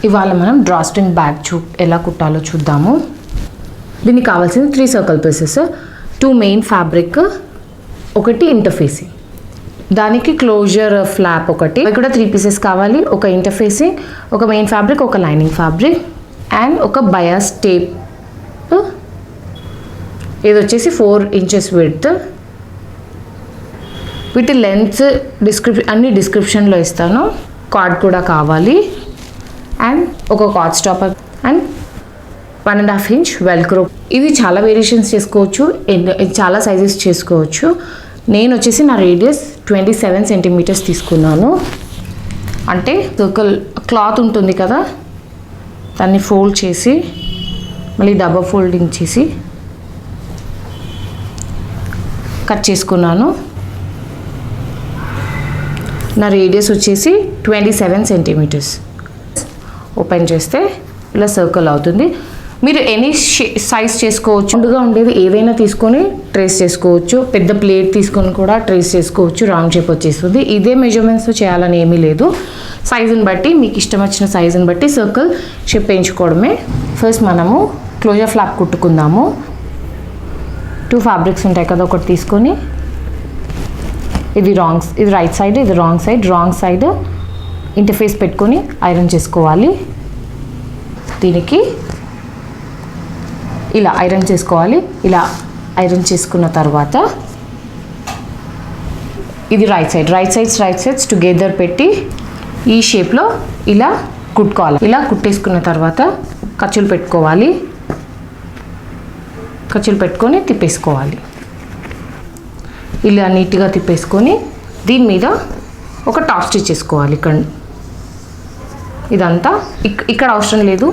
ఇవాళ మనం drawstring bag ఎలా కుట్టాలో చూద్దాము. దీనికి కావాల్సింది 3 సర్కిల్ పీసెస్, 2 మెయిన్ ఫ్యాబ్రిక్, ఒకటి ఇంటర్ఫేసింగ్, దానికి క్లోజర్ ఫ్లాప్ ఒకటి, ఇక్కడ 3 పీసెస్ కావాలి. ఒక ఇంటర్ఫేసింగ్, ఒక మెయిన్ ఫ్యాబ్రిక్, ఒక లైనింగ్ ఫ్యాబ్రిక్ అండ్ ఒక బయాస్ టేప్. ఇది వచ్చేసి 4 ఇంచెస్ విడ్త్. వీటి లెంత్ అన్ని డిస్క్రిప్షన్లో ఇస్తాను. కార్డ్ కూడా కావాలి అండ్ ఒక card stopper and 1.5 inch velcro. ఇది చాలా వేరియేషన్స్ చేసుకోవచ్చు, చాలా సైజెస్ చేసుకోవచ్చు. నేను వచ్చేసి నా రేడియస్ 27 సెంటీమీటర్స్ తీసుకున్నాను. అంటే సర్కిల్ క్లాత్ ఉంటుంది కదా, దాన్ని ఫోల్డ్ చేసి మళ్ళీ డబల్ ఫోల్డింగ్ చేసి కట్ చేసుకున్నాను. నా రేడియస్ వచ్చేసి 27 సెంటీమీటర్స్. ఓపెన్ చేస్తే ఇలా సర్కిల్ అవుతుంది. మీరు ఎనీ సైజ్ చేసుకోవచ్చు. ముందుగా ఉండేది ఏదైనా తీసుకొని ట్రేస్ చేసుకోవచ్చు. పెద్ద ప్లేట్ తీసుకొని కూడా ట్రేస్ చేసుకోవచ్చు. రౌండ్ షేప్ వచ్చేస్తుంది. ఇదే మెజర్మెంట్స్ చేయాలని ఏమీ లేదు. సైజుని బట్టి మీకు ఇష్టం వచ్చిన సైజుని బట్టి సర్కిల్ షేప్ వేయించుకోవడమే. ఫస్ట్ మనము క్లోజర్ ఫ్లాప్ కుట్టుకుందాము. 2 ఫ్యాబ్రిక్స్ ఉంటాయి కదా, ఒకటి తీసుకొని ఇది రైట్ సైడ్, ఇది రాంగ్ సైడ్ ఇంటర్ఫేస్ పెట్టుకొని ఐరన్ చేసుకోవాలి. దీనికి ఇలా ఐరన్ చేసుకోవాలి. ఇలా ఐరన్ చేసుకున్న తర్వాత ఇది రైట్ సైడ్స్ టుగెదర్ పెట్టి ఈ షేప్లో ఇలా కుట్టుకోవాలి. ఇలా కుట్టేసుకున్న తర్వాత ఖర్చులు పెట్టుకొని తిప్పేసుకోవాలి. ఇలా నీట్గా తిప్పేసుకొని దీని మీద ఒక టాప్ స్టిచ్ చేసుకోవాలి. ఇదంతా ఇక్కడ అవసరం లేదు.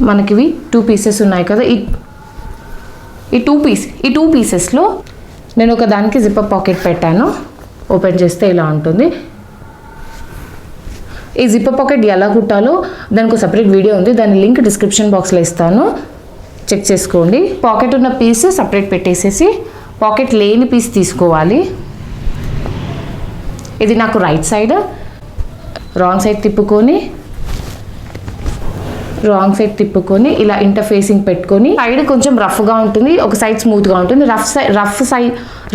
మనకి ఇవి 2 పీసెస్ ఉన్నాయి కదా, ఈ 2 పీసెస్లో నేను ఒక దానికి జిప్పర్ పాకెట్ పెట్టాను. ఓపెన్ చేస్తే ఇలా ఉంటుంది. ఈ జిప్పర్ పాకెట్ ఎలా కుట్టాలో దానికి ఒక సపరేట్ వీడియో ఉంది. దాని లింక్ డిస్క్రిప్షన్ బాక్స్లో ఇస్తాను, చెక్ చేసుకోండి. పాకెట్ ఉన్న పీస్ సపరేట్ పెట్టేసేసి పాకెట్ లేని పీస్ తీసుకోవాలి. ఇది నాకు రైట్ సైడ్, రాంగ్ సైడ్ తిప్పుకొని ఇలా ఇంటర్ఫేసింగ్ పెట్టుకొని సైడ్ కొంచెం రఫ్గా ఉంటుంది, ఒక సైడ్ స్మూత్గా ఉంటుంది.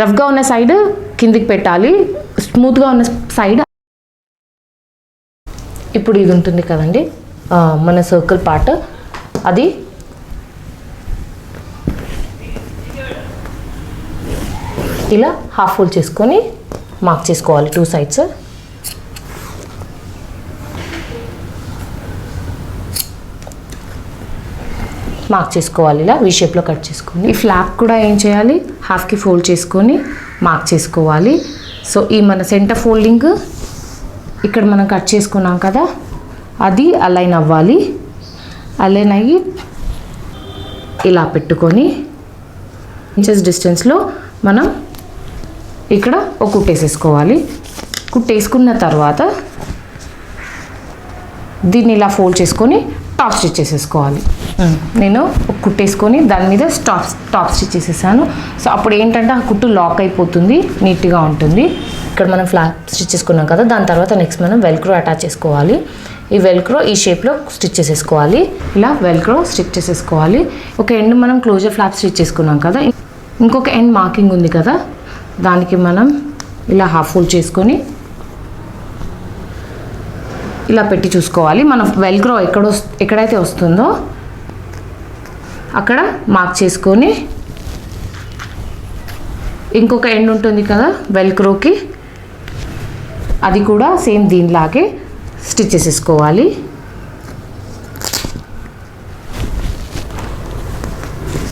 రఫ్గా ఉన్న సైడ్ కిందికి పెట్టాలి, స్మూత్గా ఉన్న సైడ్. ఇప్పుడు ఇది ఉంటుంది కదండి మన సర్కిల్ పార్ట్, అది ఇలా హాఫ్ ఫోల్డ్ చేసుకొని మార్క్ చేసుకోవాలి 2 సైడ్స్. మార్క్ చేసుకోవాలి. ఇలా వీ షేప్లో కట్ చేసుకొని ఈ ఫ్లాప్ కూడా ఏం చేయాలి, హాఫ్కి ఫోల్డ్ చేసుకొని మార్క్ చేసుకోవాలి. సో ఈ మన సెంటర్ ఫోల్డింగ్ ఇక్కడ మనం కట్ చేసుకున్నాం కదా, అది అలైన్ అవ్వాలి. అలైన్ అయ్యి ఇలా పెట్టుకొని ఇంచెస్ డిస్టెన్స్లో మనం ఇక్కడ ఒక కుట్టేసేసుకోవాలి. కుట్టేసుకున్న తర్వాత దీన్ని ఇలా ఫోల్డ్ చేసుకొని టాప్ స్టిచ్ చేసేసుకోవాలి. నేను ఒక కుట్టేసుకొని దాని మీద టాప్ స్టిచ్ చేసేసాను. సో అప్పుడు ఏంటంటే ఆ కుట్టు లాక్ అయిపోతుంది, నీట్గా ఉంటుంది. ఇక్కడ మనం ఫ్లాప్ స్టిచ్ చేసుకున్నాం కదా, దాని తర్వాత నెక్స్ట్ మనం వెల్క్రో అటాచ్ చేసుకోవాలి. ఈ వెల్క్రో ఈ షేప్లో స్టిచ్ చేసేసుకోవాలి. ఇలా వెల్క్రో స్టిచ్ చేసేసుకోవాలి. ఒక ఎండ్ మనం క్లోజర్ ఫ్లాప్ స్టిచ్ చేసుకున్నాం కదా, ఇంకొక ఎండ్ మార్కింగ్ ఉంది కదా, దానికి మనం ఇలా హాఫ్ ఫోల్డ్ చేసుకొని ఇలా పెట్టి చూసుకోవాలి. మన వెల్క్రో ఎక్కడైతే వస్తుందో అక్కడ మార్క్ చేసుకొని ఇంకొక ఎండ్ ఉంటుంది కదా వెల్క్రోకి, అది కూడా సేమ్ దీనిలాగే స్టిచ్ చేసేసుకోవాలి.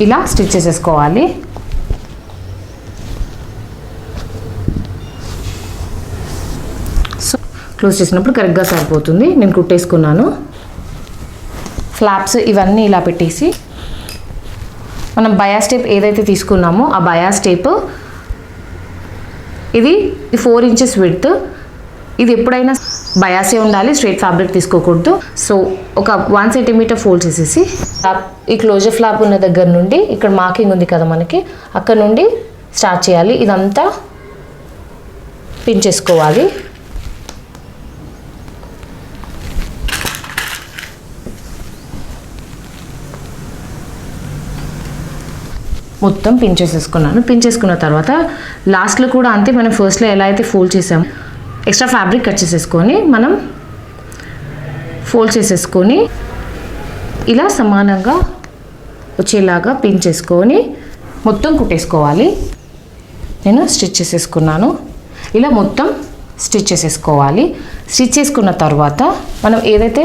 ఇలా స్టిచ్ చేసేసుకోవాలి. క్లోజ్ చేసినప్పుడు కరెక్ట్గా సరిపోతుంది. నేను కుట్టేసుకున్నాను. ఫ్లాప్స్ ఇవన్నీ ఇలా పెట్టేసి మనం బయాస్ టేప్ ఏదైతే తీసుకున్నామో ఆ బయాస్ టేప్ ఇది 4 ఇంచెస్ విడ్త్. ఇది ఎప్పుడైనా బయాసే ఉండాలి, స్ట్రైట్ ఫ్యాబ్రిక్ తీసుకోకూడదు. సో ఒక 1 సెంటీమీటర్ ఫోల్డ్ చేసేసి ఈ క్లోజర్ ఫ్లాప్ ఉన్న దగ్గర నుండి ఇక్కడ మార్కింగ్ ఉంది కదా మనకి, అక్కడ నుండి స్టార్ట్ చేయాలి. ఇదంతా పిన్ చేసుకోవాలి. మొత్తం పిన్ చేసేసుకున్నాను. పిన్ చేసుకున్న తర్వాత లాస్ట్లో కూడా అంతే, మనం ఫస్ట్లో ఎలా అయితే ఫోల్డ్ చేసాము ఎక్స్ట్రా ఫ్యాబ్రిక్ కట్ చేసేసుకొని మనం ఫోల్డ్ చేసేసుకొని ఇలా సమానంగా వచ్చేలాగా పిన్ చేసుకొని మొత్తం కుట్టేసుకోవాలి. నేను స్టిచ్ చేసేసుకున్నాను. ఇలా మొత్తం స్టిచ్ చేసేసుకోవాలి. స్టిచ్ చేసుకున్న తర్వాత మనం ఏదైతే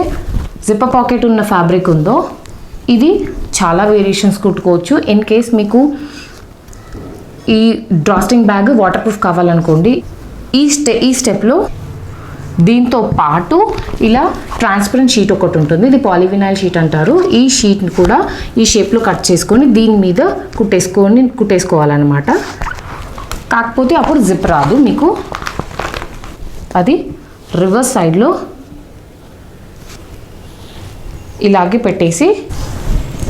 జిప్పర్ పాకెట్ ఉన్న ఫ్యాబ్రిక్ ఉందో ఇది చాలా వేరియేషన్స్ కుట్టుకోవచ్చు. ఇన్ కేస్ మీకు ఈ డ్రాస్ట్రింగ్ బ్యాగ్ వాటర్ ప్రూఫ్ కావాలనుకోండి, ఈ స్టెప్లో దీంతో పాటు ఇలా ట్రాన్స్పరెంట్ షీట్ ఒకటి ఉంటుంది, ఇది పాలివినైల్ షీట్ అంటారు. ఈ షీట్ని కూడా ఈ షేప్లో కట్ చేసుకొని దీని మీద కుట్టేసుకోవాలన్నమాట. కాకపోతే అప్పుడు జిప్ రాదు మీకు. అది రివర్స్ సైడ్లో ఇలాగే పెట్టేసి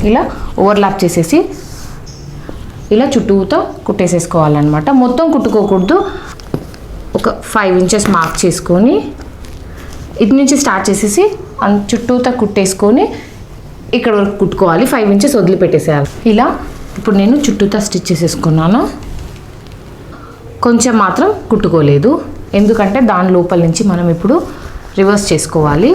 ఇలా ఓవర్లాప్ చేసేసి ఇలా చుట్టూతో కుట్టేసేసుకోవాలన్నమాట. మొత్తం కుట్టుకోకూడదు. ఒక 5 ఇంచెస్ మార్క్ చేసుకొని ఇటు నుంచి స్టార్ట్ చేసేసి చుట్టూతో కుట్టేసుకొని ఇక్కడ వరకు కుట్టుకోవాలి. 5 ఇంచెస్ వదిలిపెట్టేసేయాలి. ఇలా ఇప్పుడు నేను చుట్టూతో స్టిచ్ చేసేసుకున్నాను. కొంచెం మాత్రం కుట్టుకోలేదు, ఎందుకంటే దాని లోపల నుంచి మనం ఇప్పుడు రివర్స్ చేసుకోవాలి.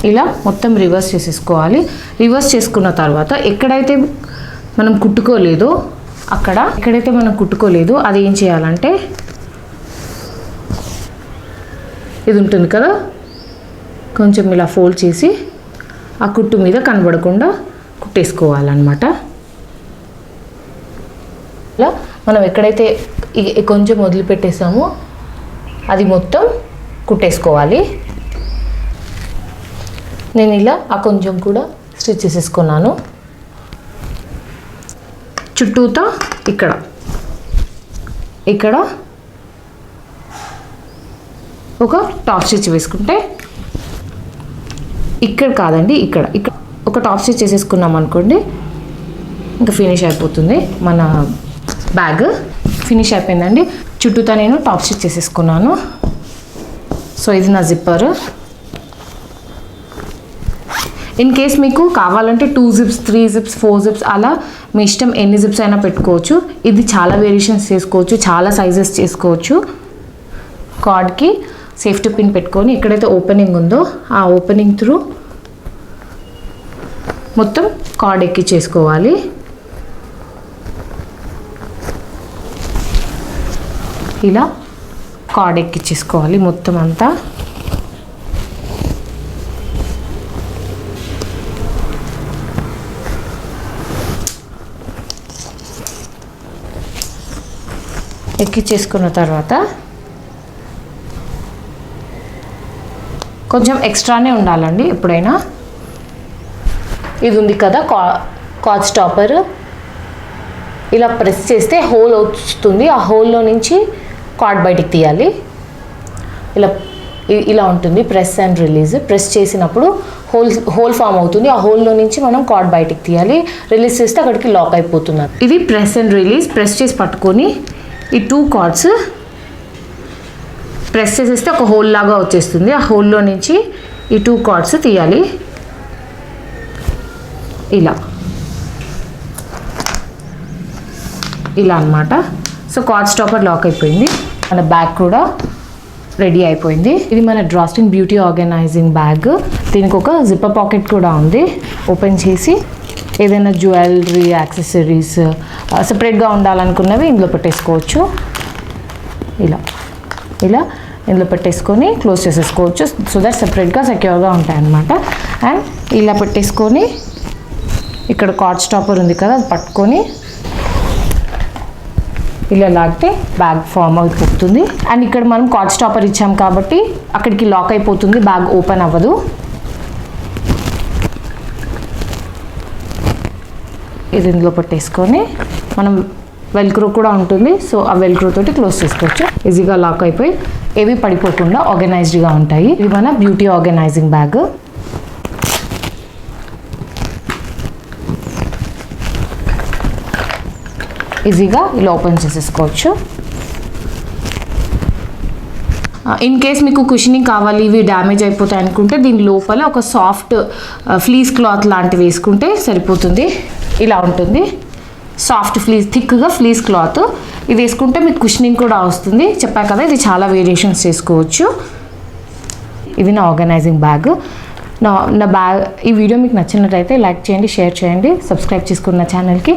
ఇలా మొత్తం రివర్స్ చేసేసుకోవాలి. రివర్స్ చేసుకున్న తర్వాత ఎక్కడైతే మనం కుట్టుకోలేదో అది ఏం చేయాలంటే ఇది ఉంటుంది కదా, కొంచెం ఇలా ఫోల్డ్ చేసి ఆ కుట్టు మీద కనబడకుండా కుట్టేసుకోవాలన్నమాట. ఇలా మనం ఎక్కడైతే కొంచెం వదిలిపెట్టేసామో అది మొత్తం కుట్టేసుకోవాలి. నేను ఇలా ఆ కొంచెం కూడా స్టిచ్ చేసేసుకున్నాను. చుట్టూతో ఇక్కడ ఒక టాప్ స్టిచ్ వేసుకుంటే, ఇక్కడ కాదండి ఇక్కడ ఒక టాప్ స్టిచ్ చేసేసుకున్నాం అనుకోండి, ఇంకా ఫినిష్ అయిపోతుంది. మన బ్యాగ్ ఫినిష్ అయిపోయిందండి. చుట్టూతో నేను టాప్ స్టిచ్ చేసేసుకున్నాను. సో ఇది నా జిప్పర్. ఇన్ కేస్ మీకు కావాలంటే 2 జిప్స్ 3 జిప్స్ 4 జిప్స్ అలా మీ ఇష్టం, ఎన్ని జిప్స్ అయినా పెట్టుకోవచ్చు. ఇది చాలా వేరియేషన్స్ చేసుకోవచ్చు, చాలా సైజెస్ చేసుకోవచ్చు. కార్డ్కి సేఫ్టీ పిన్ పెట్టుకొని ఎక్కడైతే ఓపెనింగ్ ఉందో ఆ ఓపెనింగ్ త్రూ మొత్తం కార్డ్ ఎక్కించేసుకోవాలి. ఇలా కార్డ్ ఎక్కించేసుకోవాలి మొత్తం అంతా. ఎక్కించేసుకున్న తర్వాత కొంచెం ఎక్స్ట్రానే ఉండాలండి ఎప్పుడైనా. ఇది ఉంది కదా కాజ్ స్టాపర్, ఇలా ప్రెస్ చేస్తే హోల్ వస్తుంది. ఆ హోల్లో నుంచి కార్డ్ బయటికి తీయాలి. ఇలా ఉంటుంది ప్రెస్ అండ్ రిలీజ్. ప్రెస్ చేసినప్పుడు హోల్ ఫామ్ అవుతుంది. ఆ హోల్లో నుంచి మనం కార్డ్ బయటికి తీయాలి. రిలీజ్ చేస్తే అక్కడికి లాక్ అయిపోతుంది. ఇది ప్రెస్ అండ్ రిలీజ్. ప్రెస్ చేసి పట్టుకొని ఈ 2 కార్డ్స్ ప్రెస్ చేసేస్తే ఒక హోల్ లాగా వచ్చేస్తుంది. ఆ హోల్లో నుంచి ఈ 2 కార్డ్స్ తీయాలి. ఇలా అన్నమాట. సో కార్డ్ స్టాపర్ లాక్ అయిపోయింది. మన బ్యాగ్ కూడా రెడీ అయిపోయింది. ఇది మన డ్రాస్ట్రింగ్ బ్యూటీ ఆర్గనైజింగ్ బ్యాగ్. దీనికి ఒక జిప్పర్ పాకెట్ కూడా ఉంది. ఓపెన్ చేసి ఏదైనా జ్యువెలరీ, యాక్సెసరీస్ సపరేట్గా ఉండాలనుకున్నవి ఇందులో పెట్టేసుకోవచ్చు. ఇలా ఇందులో పెట్టేసుకొని క్లోజ్ చేసేసుకోవచ్చు. సో దట్ సపరేట్గా సెక్యూర్గా ఉంటాయన్నమాట. అండ్ ఇలా పెట్టేసుకొని ఇక్కడ కార్డ్ స్టాపర్ ఉంది కదా, అది పట్టుకొని ఇలా లాగితే బ్యాగ్ ఫామ్ అయిపోతుంది. అండ్ ఇక్కడ మనం కార్డ్ స్టాపర్ ఇచ్చాం కాబట్టి అక్కడికి లాక్ అయిపోతుంది, బ్యాగ్ ఓపెన్ అవ్వదు. ఇది ఇందులో పెట్టేసుకొని మనం వెల్క్రో కూడా ఉంటుంది. సో ఆ వెల్క్రో తోటి క్లోజ్ చేసుకోవచ్చు. ఈజీగా లాక్ అయిపోయి ఏవి పడిపోకుండా ఆర్గనైజ్డ్గా ఉంటాయి. ఇది మన బ్యూటీ ఆర్గనైజింగ్ బ్యాగ్. ఈజీగా ఇలా ఓపెన్ చేసేసుకోవచ్చు. ఇన్ కేస్ మీకు కుషనింగ్ కావాలి, ఇవి డ్యామేజ్ అయిపోతాయి అనుకుంటే దీని లోపల ఒక సాఫ్ట్ ఫ్లీస్ క్లాత్ లాంటివి వేసుకుంటే సరిపోతుంది. ఇలా ఉంటుంది సాఫ్ట్ ఫ్లీస్, థిక్గా ఫ్లీస్ క్లాత్. ఇది వేసుకుంటే మీకు కుషనింగ్ కూడా వస్తుంది. చెప్పా కదా ఇది చాలా వేరియేషన్స్ చేసుకోవచ్చు. ఇది నా ఆర్గనైజింగ్ బ్యాగ్. నా బ్యాగ్. ఈ వీడియో మీకు నచ్చినట్లయితే లైక్ చేయండి, షేర్ చేయండి, సబ్స్క్రైబ్ చేసుకున్న ఛానల్కి.